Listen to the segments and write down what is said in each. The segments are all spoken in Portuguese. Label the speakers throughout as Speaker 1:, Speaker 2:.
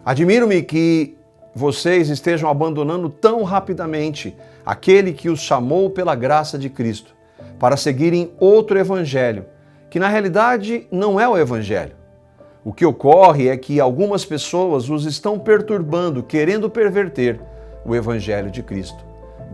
Speaker 1: Admiro-me que vocês estejam abandonando tão rapidamente aquele que os chamou pela graça de Cristo, para seguirem outro evangelho, que na realidade não é o evangelho. O que ocorre é que algumas pessoas os estão perturbando, querendo perverter o evangelho de Cristo.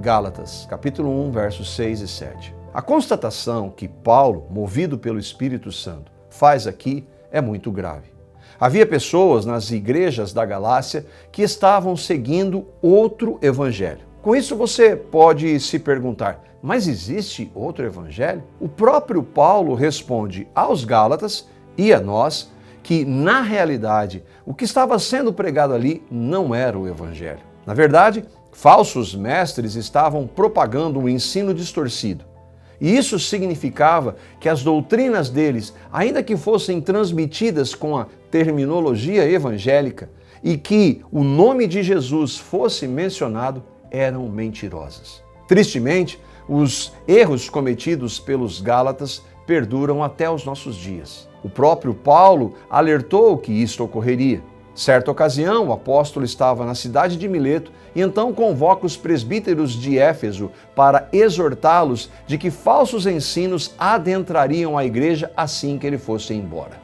Speaker 1: Gálatas, capítulo 1, versos 6 e 7. A constatação que Paulo, movido pelo Espírito Santo, faz aqui é muito grave. Havia pessoas nas igrejas da Galácia que estavam seguindo outro evangelho. Com isso você pode se perguntar, mas existe outro evangelho? O próprio Paulo responde aos Gálatas e a nós que, na realidade, o que estava sendo pregado ali não era o evangelho. Na verdade, falsos mestres estavam propagando um ensino distorcido. E isso significava que as doutrinas deles, ainda que fossem transmitidas com a terminologia evangélica e que o nome de Jesus fosse mencionado, eram mentirosas. Tristemente, os erros cometidos pelos Gálatas perduram até os nossos dias. O próprio Paulo alertou que isto ocorreria. Certa ocasião, o apóstolo estava na cidade de Mileto e então convoca os presbíteros de Éfeso para exortá-los de que falsos ensinos adentrariam a igreja assim que ele fosse embora.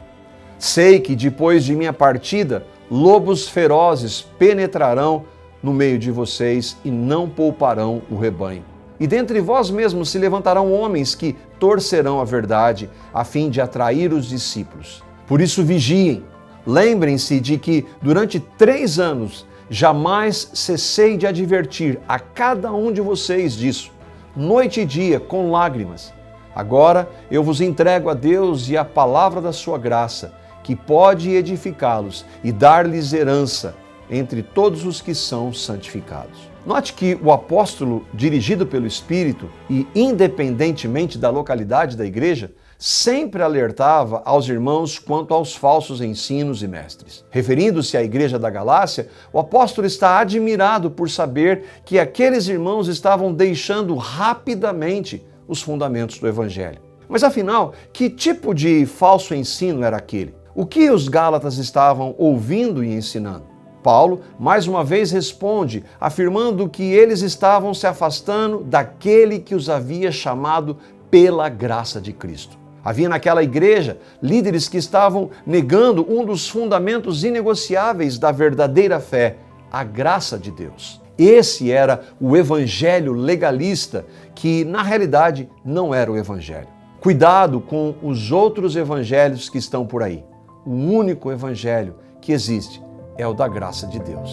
Speaker 1: Sei que depois de minha partida, lobos ferozes penetrarão no meio de vocês e não pouparão o rebanho. E dentre vós mesmos se levantarão homens que torcerão a verdade a fim de atrair os discípulos. Por isso vigiem. Lembrem-se de que durante 3 anos jamais cessei de advertir a cada um de vocês disso, noite e dia, com lágrimas. Agora eu vos entrego a Deus e a palavra da sua graça, que pode edificá-los e dar-lhes herança entre todos os que são santificados. Note que o apóstolo, dirigido pelo Espírito e independentemente da localidade da igreja, sempre alertava aos irmãos quanto aos falsos ensinos e mestres. Referindo-se à igreja da Galácia, o apóstolo está admirado por saber que aqueles irmãos estavam deixando rapidamente os fundamentos do evangelho. Mas afinal, que tipo de falso ensino era aquele? O que os Gálatas estavam ouvindo e ensinando? Paulo, mais uma vez, responde, afirmando que eles estavam se afastando daquele que os havia chamado pela graça de Cristo. Havia naquela igreja líderes que estavam negando um dos fundamentos inegociáveis da verdadeira fé, a graça de Deus. Esse era o evangelho legalista, que na realidade não era o evangelho. Cuidado com os outros evangelhos que estão por aí. O único evangelho que existe é o da graça de Deus.